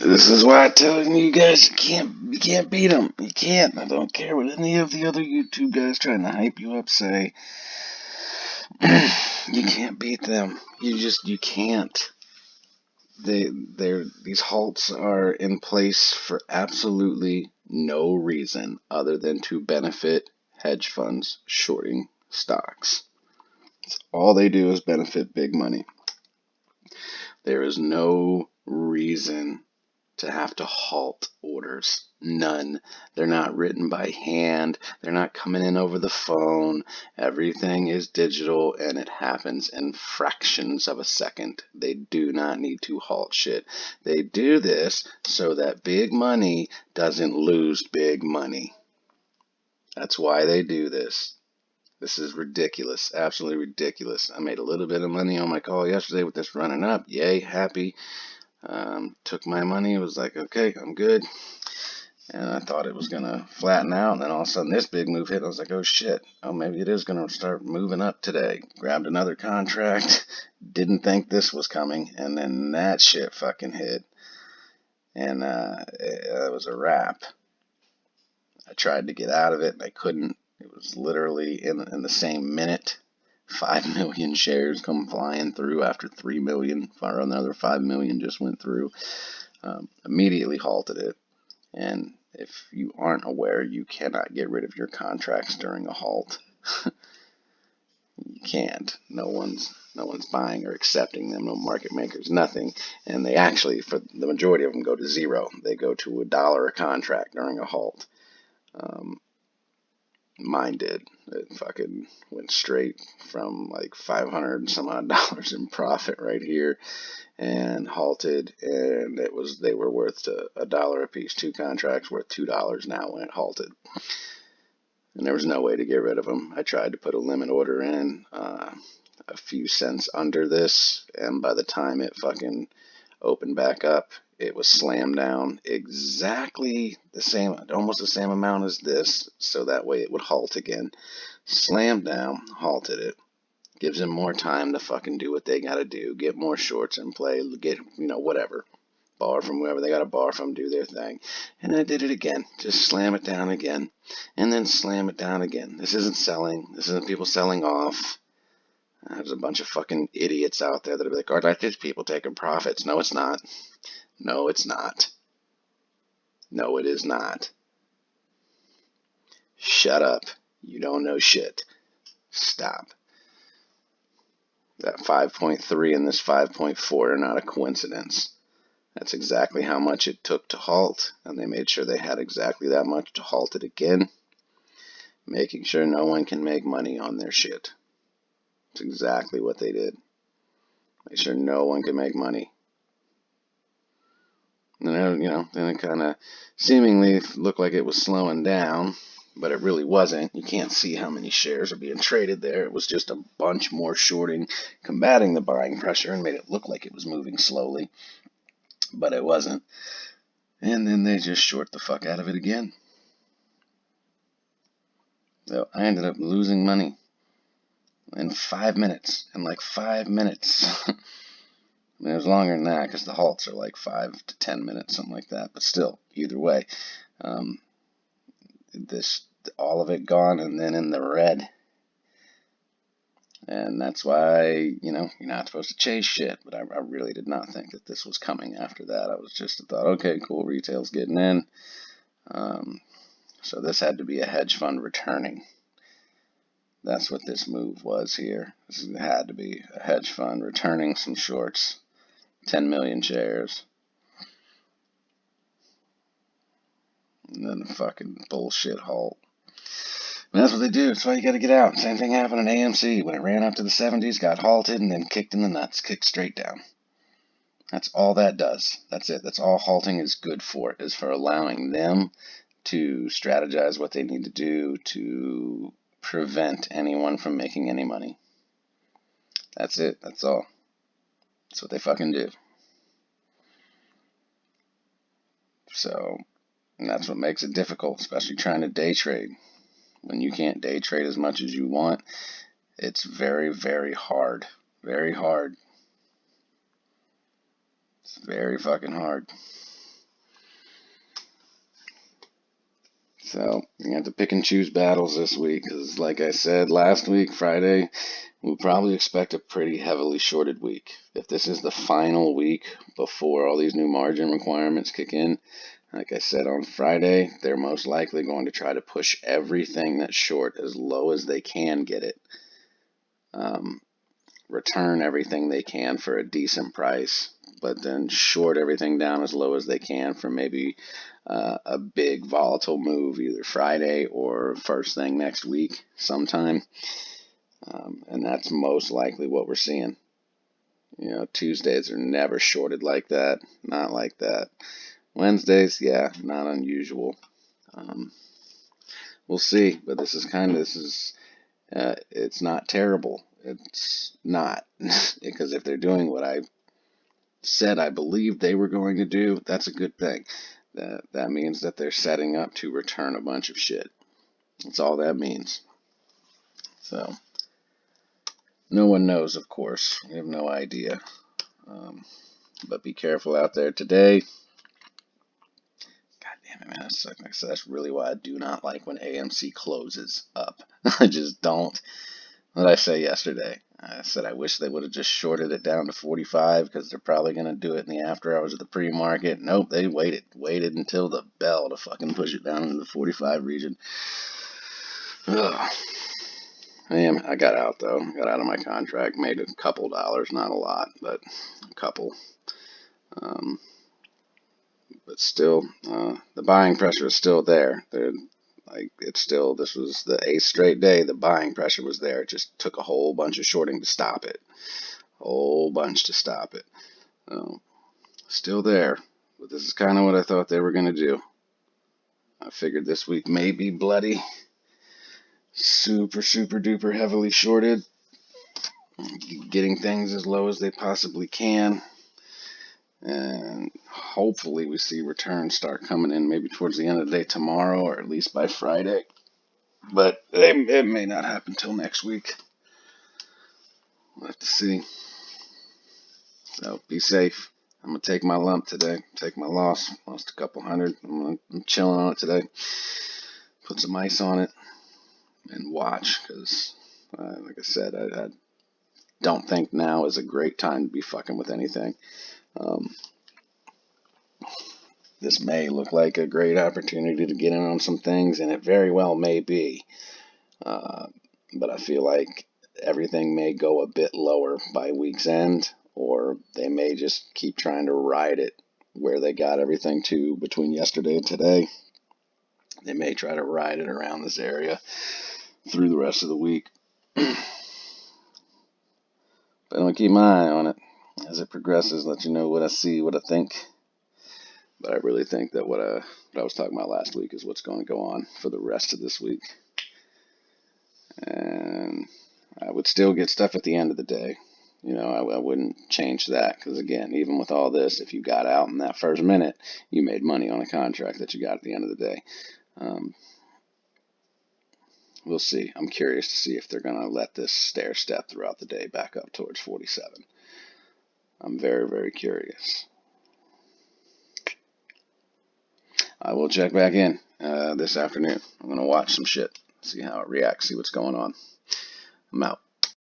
This is why I tell you guys you can't beat them. You can't. I don't care what any of the other YouTube guys trying to hype you up say. You can't beat them. You can't. These halts are in place for absolutely no reason other than to benefit hedge funds shorting stocks. All they do is benefit big money. There is no reason to have to halt orders. None. They're not written by hand. They're not coming in over the phone. Everything is digital and it happens in fractions of a second. They do not need to halt shit. They do this so that big money doesn't lose big money. That's why they do this. This is ridiculous. Absolutely ridiculous. I made a little bit of money on my call yesterday with this running up. Yay, happy. Took my money. It was like, okay, I'm good. And I thought it was going to flatten out. And then all of a sudden this big move hit. I was like, oh shit. Oh, maybe it is going to start moving up today. Grabbed another contract. Didn't think this was coming. And then that shit fucking hit. And it was a wrap. I tried to get out of it and I couldn't. It was literally in the same minute. 5 million shares come flying through after 3 million, or another 5 million just went through. Immediately halted it. And if you aren't aware, you cannot get rid of your contracts during a halt. You can't. No one's buying or accepting them. No market makers, nothing. And they actually, for the majority of them, go to zero. They go to $1 a contract during a halt. Mine did. It fucking went straight from like 500 and some odd dollars in profit right here and halted, and they were worth $1 a piece. 2 contracts worth $2 now when it halted. And there was no way to get rid of them. I tried to put a limit order in a few cents under this, and by the time it fucking opened back up, it was slammed down exactly the same, almost the same amount as this, so that way it would halt again. Slammed down, halted it. Gives them more time to fucking do what they gotta do. Get more shorts in play, get, whatever. Borrow from whoever they gotta borrow from, do their thing. And I did it again. Just slam it down again. And then slam it down again. This isn't selling. This isn't people selling off. There's a bunch of fucking idiots out there that'll be like, oh, like there's people taking profits. No, it's not. No, it's not. No, it is not. Shut up. You don't know shit. Stop. That 5.3 and this 5.4 are not a coincidence. That's exactly how much it took to halt, and they made sure they had exactly that much to halt it again, making sure no one can make money on their shit. That's exactly what they did. Make sure no one can make money. And then it kind of seemingly looked like it was slowing down, but it really wasn't. You can't see how many shares are being traded there. It was just a bunch more shorting, combating the buying pressure, and made it look like it was moving slowly, but it wasn't. And then they just short the fuck out of it again. So I ended up losing money in 5 minutes. In like 5 minutes. I mean, it was longer than that because the halts are like 5 to 10 minutes, something like that. But still, either way, all of it gone and then in the red. And that's why, you're not supposed to chase shit. But I really did not think that this was coming after that. I was just thought, okay, cool, retail's getting in. So this had to be a hedge fund returning. That's what this move was here. This had to be a hedge fund returning some shorts. 10 million shares. And then the fucking bullshit halt. And that's what they do. That's why you gotta get out. Same thing happened in AMC. When it ran up to the 70s, got halted, and then kicked in the nuts. Kicked straight down. That's all that does. That's it. That's all halting is good for. Is for allowing them to strategize what they need to do to prevent anyone from making any money. That's it. That's all. That's what they fucking do. So, and that's what makes it difficult, especially trying to day trade. When you can't day trade as much as you want, it's very, very hard. Very hard. It's very fucking hard. So you have to pick and choose battles this week, because like I said last week, Friday, we'll probably expect a pretty heavily shorted week. If this is the final week before all these new margin requirements kick in, like I said on Friday, they're most likely going to try to push everything that's short as low as they can get it. Return everything they can for a decent price, but then short everything down as low as they can for maybe a big volatile move either Friday or first thing next week sometime. And that's most likely what we're seeing. Tuesdays are never shorted like that. Not like that. Wednesdays, yeah, not unusual. We'll see, but it's not terrible. It's not, because if they're doing what I said I believed they were going to do, that's a good thing. That means that they're setting up to return a bunch of shit. That's all that means. So, no one knows, of course. We have no idea. But be careful out there today. God damn it, man. That's really why I do not like when AMC closes up. I just don't. What did I say yesterday? I said I wish they would have just shorted it down to 45, because they're probably going to do it in the after hours of the pre-market. Nope, they waited until the bell to fucking push it down into the 45 region. Ugh. Man, I got out though. Got out of my contract, made a couple dollars, not a lot, but a couple. But still, the buying pressure is still there. This was the 8th straight day the buying pressure was there. It just took a whole bunch of shorting to stop it. Whole bunch to stop it. So, still there. But this is kind of what I thought they were going to do. I figured this week may be bloody. Super, super duper heavily shorted. Getting things as low as they possibly can. And hopefully we see returns start coming in maybe towards the end of the day tomorrow, or at least by Friday. But it may not happen till next week. We'll have to see. So be safe. I'm going to take my lump today. Take my loss. Lost a couple hundred. I'm chilling on it today. Put some ice on it and watch, because, like I said, I don't think now is a great time to be fucking with anything. This may look like a great opportunity to get in on some things, and it very well may be. But I feel like everything may go a bit lower by week's end, or they may just keep trying to ride it where they got everything to between yesterday and today. They may try to ride it around this area through the rest of the week. But I'm going to keep my eye on it as it progresses, let you know what I see, what I think. But I really think that what I was talking about last week is what's going to go on for the rest of this week. And I would still get stuff at the end of the day. I wouldn't change that, because, again, even with all this, if you got out in that first minute, you made money on a contract that you got at the end of the day. We'll see. I'm curious to see if they're going to let this stair step throughout the day back up towards 47. I'm very, very curious. I will check back in this afternoon. I'm going to watch some shit, see how it reacts, see what's going on. I'm out.